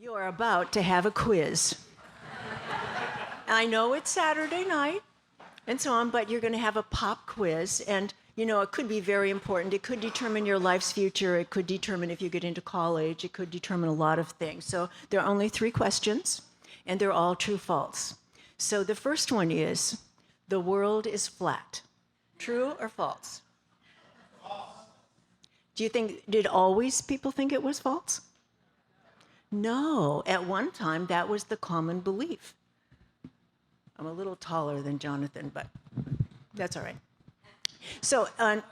You are about to have a quiz. I know it's Saturday night and so on, but you're going to have a pop quiz. And, you know, it could be very important. It could determine your life's future. It could determine if you get into college. It could determine a lot of things. So there are only 3 questions, and they're all true, false. So the first one is, the world is flat. True or false? False. Do you think, did always people think it was false? No, at one time that was the common belief. I'm a little taller than Jonathan, but that's all right. So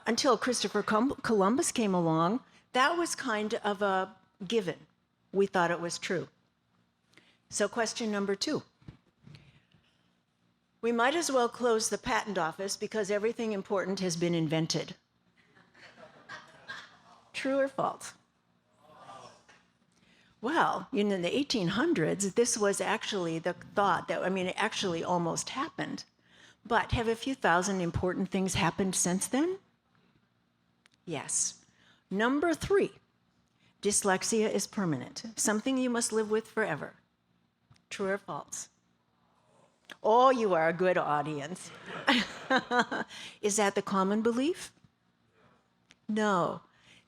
until Christopher Columbus came along, that was kind of a given. We thought it was true. So question number 2. We might as well close the patent office because everything important has been invented. True or false? Well, in the 1800s, this was actually the thought that, it actually almost happened. But have a few thousand important things happened since then? Yes. Number 3, dyslexia is permanent, something you must live with forever. True or false? Oh, you are a good audience. Is that the common belief? No.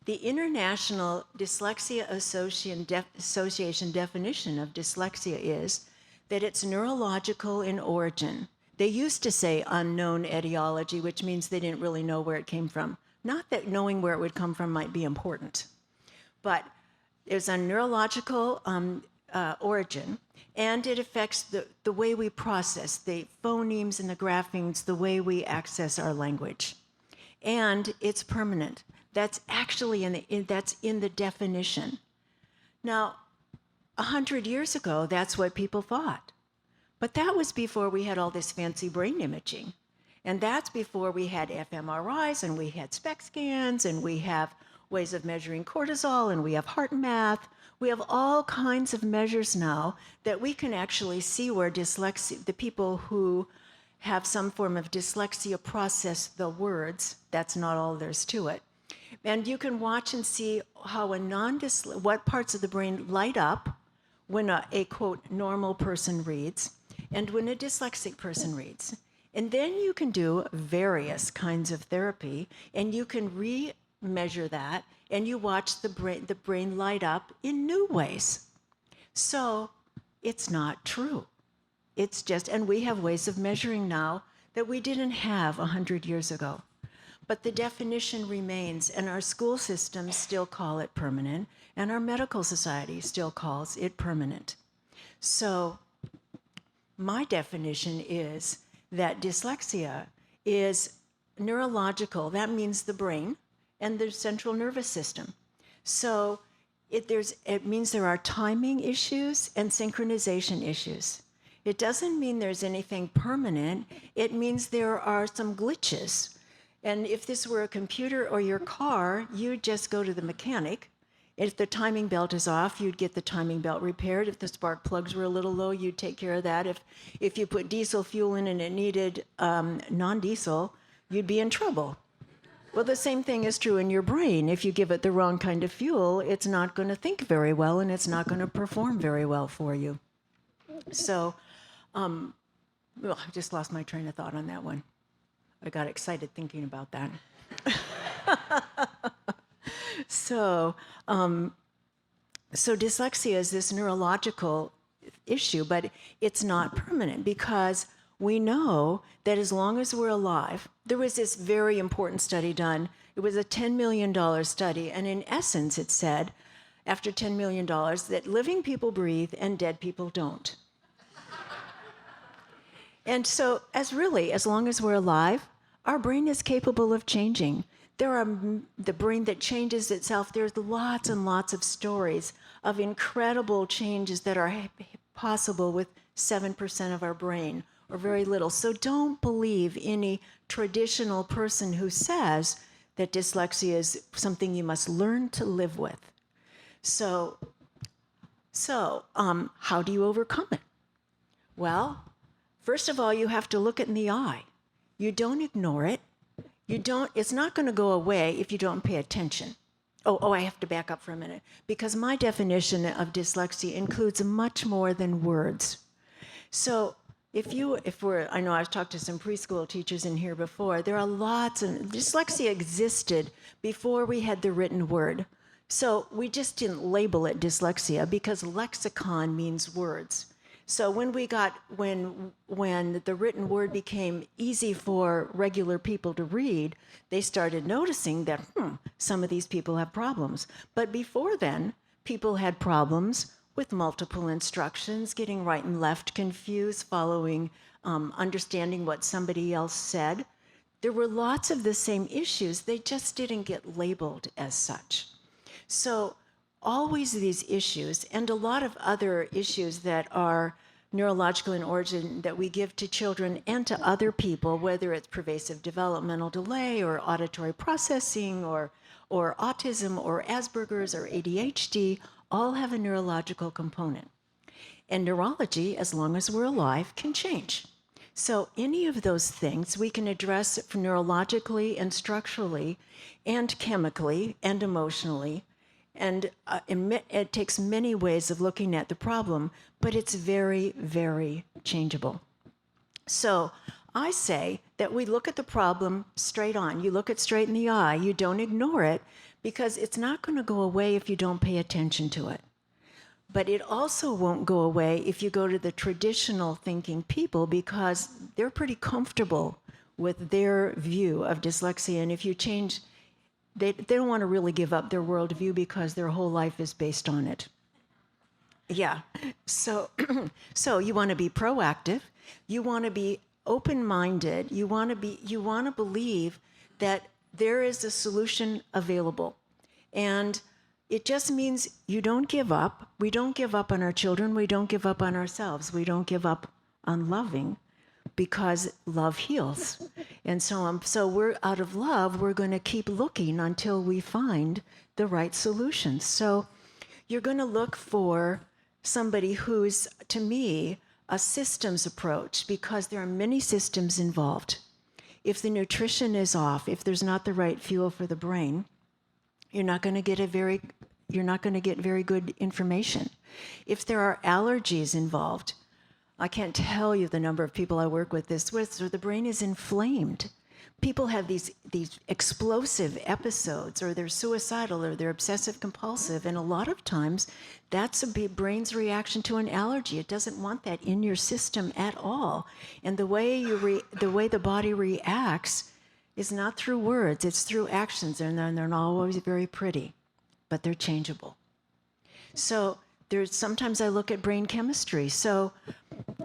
The International Dyslexia Association definition of dyslexia is that it's neurological in origin. They used to say unknown etiology, which means they didn't really know where it came from. Not that knowing where it would come from might be important, but it's a neurological origin, and it affects the way we process the phonemes and the graphemes, the way we access our language. And it's permanent. That's actually that's in the definition. Now, 100 years ago, that's what people thought. But that was before we had all this fancy brain imaging. And that's before we had fMRIs, and we had SPECT scans, and we have ways of measuring cortisol, and we have heart math. We have all kinds of measures now that we can actually see where dyslexia, the people who have some form of dyslexia process the words. That's not all there's to it. And you can watch and see how what parts of the brain light up when a quote, normal person reads, and when a dyslexic person reads. And then you can do various kinds of therapy, and you can re-measure that, and you watch the brain light up in new ways. So it's not true. It's just, and we have ways of measuring now that we didn't have 100 years ago. But the definition remains, and our school systems still call it permanent, and our medical society still calls it permanent. So my definition is that dyslexia is neurological. That means the brain and the central nervous system. So it means there are timing issues and synchronization issues. It doesn't mean there's anything permanent. It means there are some glitches. And if this were a computer or your car, you'd just go to the mechanic. If the timing belt is off, you'd get the timing belt repaired. If the spark plugs were a little low, you'd take care of that. If you put diesel fuel in and it needed non-diesel, you'd be in trouble. Well, the same thing is true in your brain. If you give it the wrong kind of fuel, it's not going to think very well, and it's not going to perform very well for you. So, I just lost my train of thought on that one. I got excited thinking about that. So dyslexia is this neurological issue, but it's not permanent because we know that as long as we're alive, there was this very important study done. It was a $10 million study, and in essence, it said, after $10 million, that living people breathe and dead people don't. And so, as long as we're alive, our brain is capable of changing. There are the brain that changes itself. There's lots and lots of stories of incredible changes that are possible with 7% of our brain, or very little. So don't believe any traditional person who says that dyslexia is something you must learn to live with. So how do you overcome it? Well, first of all, you have to look it in the eye. You don't ignore it. It's not going to go away if you don't pay attention. I have to back up for a minute, because my definition of dyslexia includes much more than words. So I know I've talked to some preschool teachers in here before, there are lots of, dyslexia existed before we had the written word. So we just didn't label it dyslexia because lexicon means words. So when the written word became easy for regular people to read, they started noticing that, some of these people have problems. But before then, people had problems with multiple instructions, getting right and left confused, following, understanding what somebody else said. There were lots of the same issues, they just didn't get labeled as such. So always these issues, and a lot of other issues that are neurological in origin that we give to children and to other people, whether it's pervasive developmental delay or auditory processing or autism or Asperger's or ADHD, all have a neurological component. And neurology, as long as we're alive, can change. So any of those things we can address neurologically and structurally and chemically and emotionally. And it takes many ways of looking at the problem, but it's very, very changeable. So I say that we look at the problem straight on. You look it straight in the eye. You don't ignore it, because it's not going to go away if you don't pay attention to it. But it also won't go away if you go to the traditional thinking people, because they're pretty comfortable with their view of dyslexia. And if you change, they don't want to really give up their worldview because their whole life is based on it. Yeah. So, so you want to be proactive. You want to be open-minded. You want to believe that there is a solution available. And it just means you don't give up. We don't give up on our children. We don't give up on ourselves. We don't give up on loving, because love heals. And so we're out of love, we're going to keep looking until we find the right solution. So you're going to look for somebody who's, to me, a systems approach, because there are many systems involved. If the nutrition is off, if there's not the right fuel for the brain, you're not going to get very good information. If there are allergies involved, I can't tell you the number of people I work with where the brain is inflamed. People have these explosive episodes, or they're suicidal, or they're obsessive compulsive, and a lot of times that's a brain's reaction to an allergy. It doesn't want that in your system at all. And the way the body reacts is not through words, it's through actions, and they're not always very pretty, but they're changeable. So sometimes I look at brain chemistry. So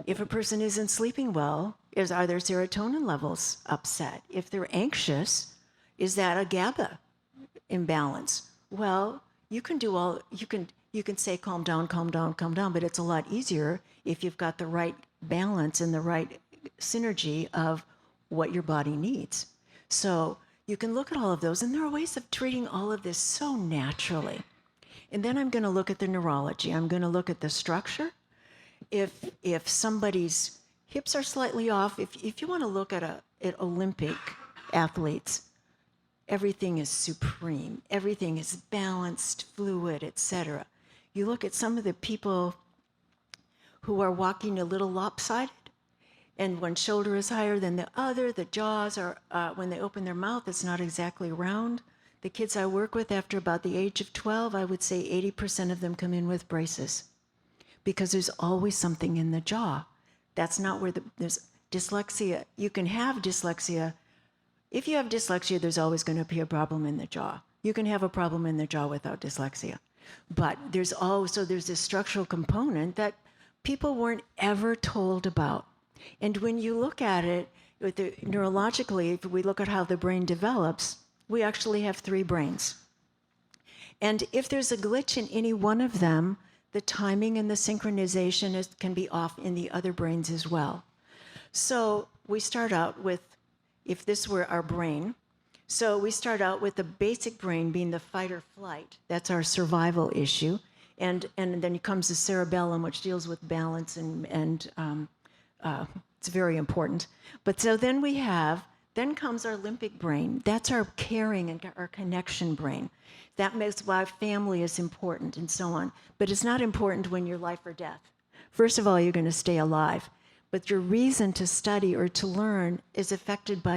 if a person isn't sleeping well, are their serotonin levels upset? If they're anxious, is that a GABA imbalance? Well, you can say calm down, calm down, calm down, but it's a lot easier if you've got the right balance and the right synergy of what your body needs. So you can look at all of those, and there are ways of treating all of this so naturally. And then I'm going to look at the neurology. I'm going to look at the structure. If somebody's hips are slightly off, if you want to look at Olympic athletes, everything is supreme. Everything is balanced, fluid, etc. You look at some of the people who are walking a little lopsided, and one shoulder is higher than the other, the jaws are, when they open their mouth, it's not exactly round. The kids I work with, after about the age of 12, I would say 80% of them come in with braces, because there's always something in the jaw. That's not where there's dyslexia. You can have dyslexia. If you have dyslexia, there's always going to be a problem in the jaw. You can have a problem in the jaw without dyslexia. But there's this structural component that people weren't ever told about. And when you look at it neurologically, if we look at how the brain develops, we actually have 3 brains. And if there's a glitch in any one of them, the timing and the synchronization can be off in the other brains as well. So we start out with, if this were our brain, so we start out with the basic brain being the fight or flight. That's our survival issue. And then comes the cerebellum, which deals with balance, and it's very important. But so then we have Then comes our limbic brain. That's our caring and our connection brain. That makes why family is important and so on. But it's not important when you're life or death. First of all, you're going to stay alive. But your reason to study or to learn is affected by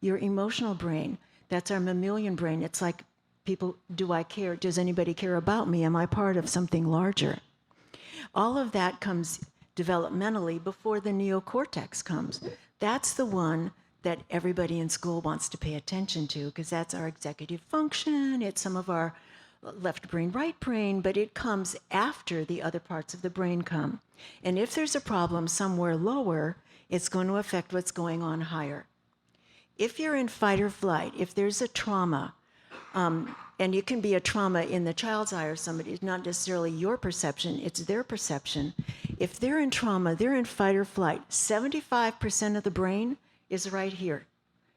your emotional brain. That's our mammalian brain. It's like, people, do I care? Does anybody care about me? Am I part of something larger? All of that comes developmentally before the neocortex comes. That's the one that everybody in school wants to pay attention to, because that's our executive function. It's some of our left brain, right brain, but it comes after the other parts of the brain come. And if there's a problem somewhere lower, it's going to affect what's going on higher. If you're in fight or flight, if there's a trauma, and it can be a trauma in the child's eye or somebody, it's not necessarily your perception, it's their perception. If they're in trauma, they're in fight or flight, 75% of the brain is right here.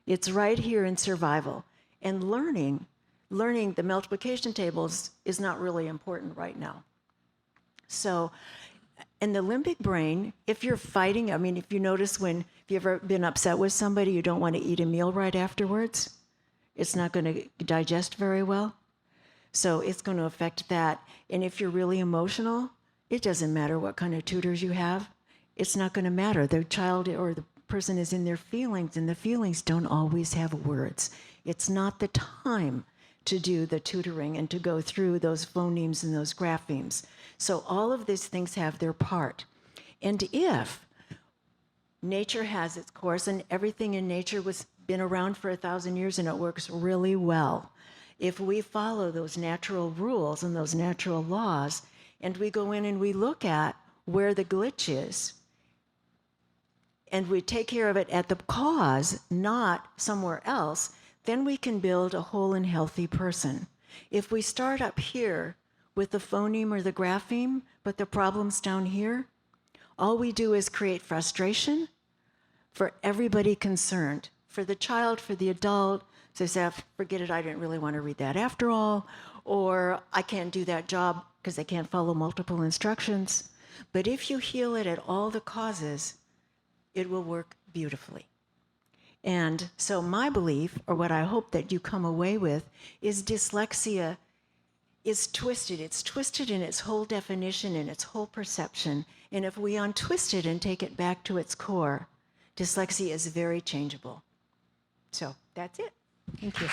It's right here in survival. And learning the multiplication tables is not really important right now. So, in the limbic brain, if you're fighting, I mean, if you notice if you've ever been upset with somebody, you don't want to eat a meal right afterwards. It's not going to digest very well. So it's going to affect that. And if you're really emotional, it doesn't matter what kind of tutors you have. It's not going to matter. The child or the person is in their feelings, and the feelings don't always have words. It's not the time to do the tutoring and to go through those phonemes and those graphemes. So all of these things have their part. And if nature has its course, and everything in nature was been around for 1,000 years and it works really well, if we follow those natural rules and those natural laws, and we go in and we look at where the glitch is, and we take care of it at the cause, not somewhere else, then we can build a whole and healthy person. If we start up here with the phoneme or the grapheme, but the problem's down here, all we do is create frustration for everybody concerned. For the child, for the adult, so they say, forget it, I didn't really want to read that after all, or I can't do that job because I can't follow multiple instructions. But if you heal it at all the causes, it will work beautifully. And so my belief, or what I hope that you come away with, is dyslexia is twisted. It's twisted in its whole definition and its whole perception. And if we untwist it and take it back to its core, dyslexia is very changeable. So that's it. Thank you.